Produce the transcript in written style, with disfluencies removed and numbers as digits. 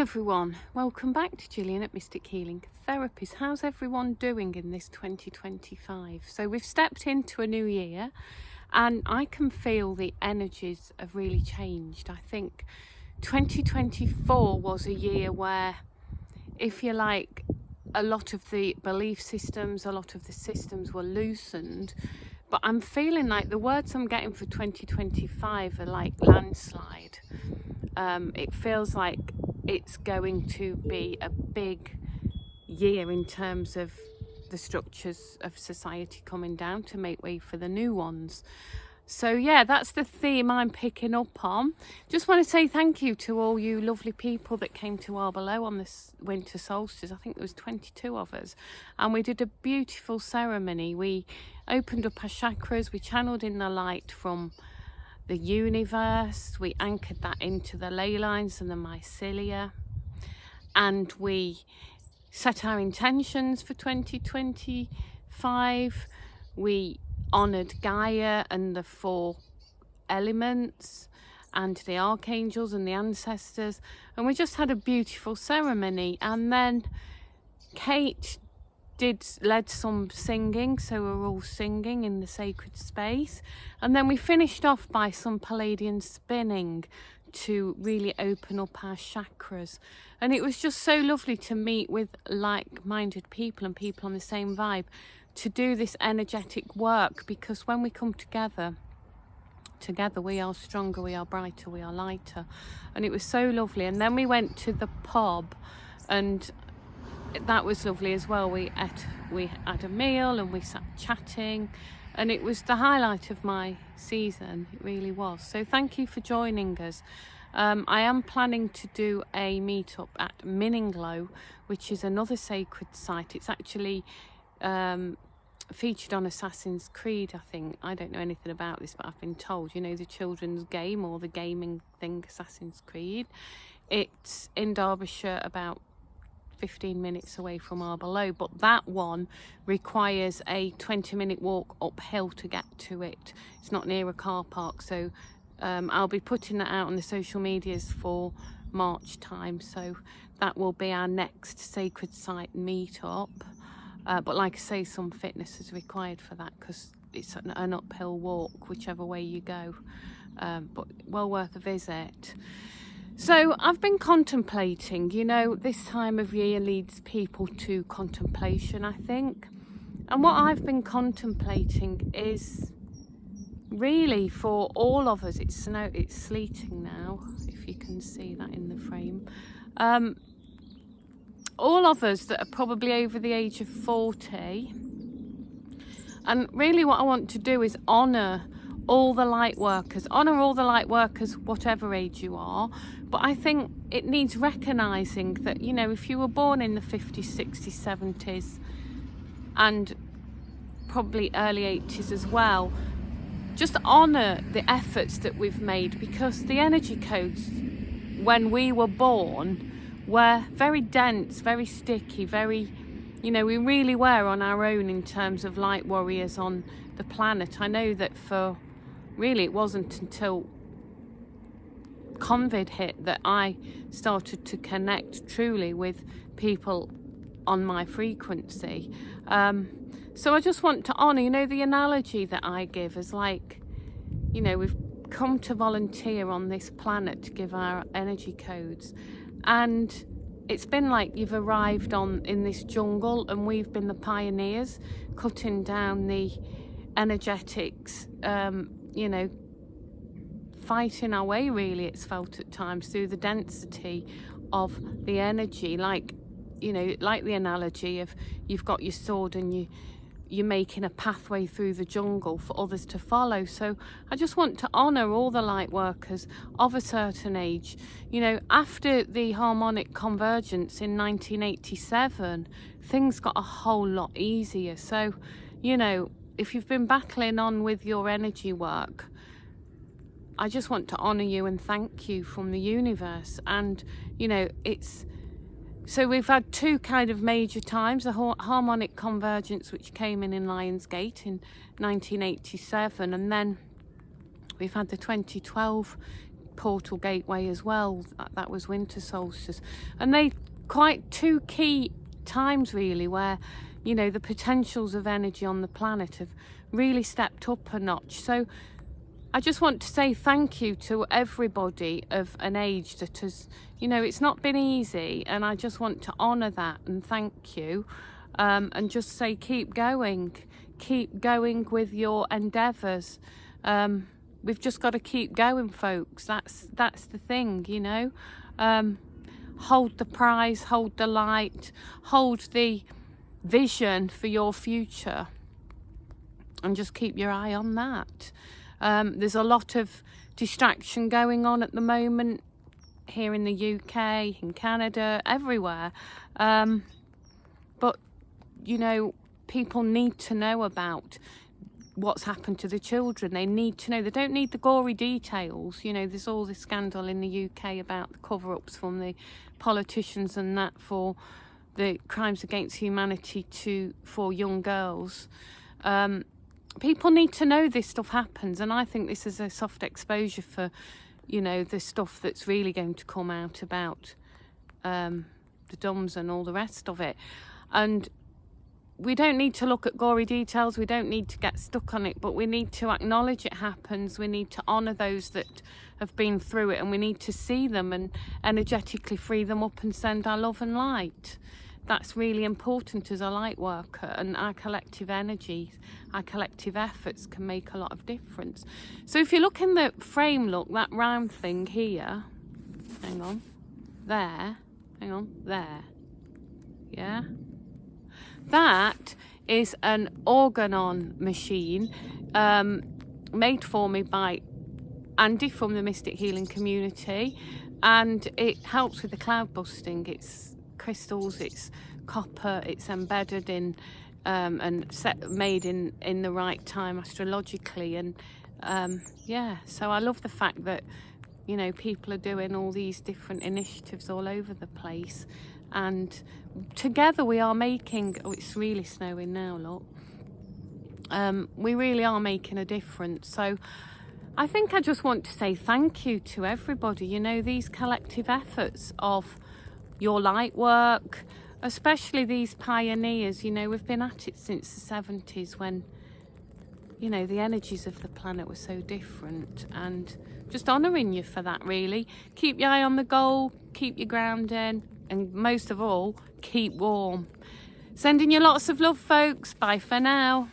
everyone, welcome back to Gillian at Mystic Healing Therapies. How's everyone doing in this 2025? So we've stepped into a new year and I can feel the energies have really changed. I think 2024 was a year where, if you like, a lot of the belief systems, a lot of the systems were loosened, but I'm feeling like the words I'm getting for 2025 are like landslide. It feels like it's going to be a big year in terms of the structures of society coming down to make way for the new ones. So yeah, that's the theme I'm picking up on. Just want to say thank you to all you lovely people that came to Arbor Low on this winter solstice. I think there was 22 of us, and we did a beautiful ceremony. We opened up our chakras, we channeled in the light from the universe, we anchored that into the ley lines and the mycelia, and we set our intentions for 2025. We honoured Gaia and the 4 elements and the archangels and the ancestors, and we just had a beautiful ceremony. And then Kate led some singing, so we're all singing in the sacred space, and then we finished off by some Palladian spinning to really open up our chakras. And it was just so lovely to meet with like-minded people and people on the same vibe to do this energetic work, because when we come together we are stronger, we are brighter, we are lighter. And it was so lovely. And then we went to the pub, and that was lovely as well. We had a meal and we sat chatting, and it was the highlight of my season. It really was. So thank you for joining us. I am planning to do a meetup at Minniglow, which is another sacred site. It's actually featured on Assassin's Creed, I think. I don't know anything about this, but I've been told, you know, the children's game or the gaming thing, Assassin's Creed. It's in Derbyshire, about 15 minutes away from Arbor Low, but that one requires a 20-minute walk uphill to get to it. It's not near a car park, so I'll be putting that out on the social medias for March time, so that will be our next sacred site meetup. But like I say, some fitness is required for that, because it's an uphill walk whichever way you go, but well worth a visit. So I've been contemplating, you know, this time of year leads people to contemplation, I think. And what I've been contemplating is really for all of us, it's sleeting now, if you can see that in the frame. All of us that are probably over the age of 40. And really what I want to do is honour all the light workers, whatever age you are. But I think it needs recognising that, you know, if you were born in the 50s, 60s, 70s and probably early 80s as well, just honour the efforts that we've made, because the energy codes when we were born were very dense, very sticky, very, you know, we really were on our own in terms of light warriors on the planet. I know that it wasn't until COVID hit that I started to connect truly with people on my frequency. So I just want to honour, you know, the analogy that I give is like, you know, we've come to volunteer on this planet to give our energy codes, and it's been like you've arrived in this jungle, and we've been the pioneers cutting down the energetics, you know, fighting our way, really, it's felt at times, through the density of the energy. Like, you know, like the analogy of you've got your sword and you're making a pathway through the jungle for others to follow. So I just want to honour all the light workers of a certain age. You know, after the harmonic convergence in 1987, things got a whole lot easier. So, you know, if you've been battling on with your energy work, I just want to honour you and thank you from the universe. And, you know, so we've had 2 kind of major times, the harmonic convergence, which came in Lionsgate in 1987, and then we've had the 2012 portal gateway as well. That was winter solstice, and they quite two key times really where, you know, the potentials of energy on the planet have really stepped up a notch. So I just want to say thank you to everybody of an age that has, you know, it's not been easy, and I just want to honour that and thank you, and just say keep going with your endeavours. We've just got to keep going, folks. That's the thing, you know. Hold the prize, hold the light, hold the vision for your future, and just keep your eye on that. There's a lot of distraction going on at the moment here in the UK, in Canada, everywhere. But, you know, people need to know about what's happened to the children. They need to know. They don't need the gory details. You know, there's all this scandal in the UK about the cover-ups from the politicians and that for the crimes against humanity for young girls. People need to know this stuff happens, and I think this is a soft exposure for, you know, the stuff that's really going to come out about the DUMs and all the rest of it. And we don't need to look at gory details, we don't need to get stuck on it, but we need to acknowledge it happens, we need to honour those that have been through it, and we need to see them and energetically free them up and send our love and light. That's really important as a light worker, and our collective energies, our collective efforts can make a lot of difference. So if you look in the frame, look, that round thing here, hang on, there, yeah? That is an organon machine made for me by Andy from the Mystic Healing Community, and it helps with the cloud busting. It's crystals, it's copper, it's embedded in and made in the right time astrologically, and yeah, so I love the fact that, you know, people are doing all these different initiatives all over the place, and together we are making, oh, it's really snowing now, look, we really are making a difference. So I think I just want to say thank you to everybody, you know, these collective efforts of your light work, especially these pioneers. You know, we've been at it since the 70s when, you know, the energies of the planet were so different, and just honouring you for that, really. Keep your eye on the goal, keep your grounding, and most of all, keep warm. Sending you lots of love, folks. Bye for now.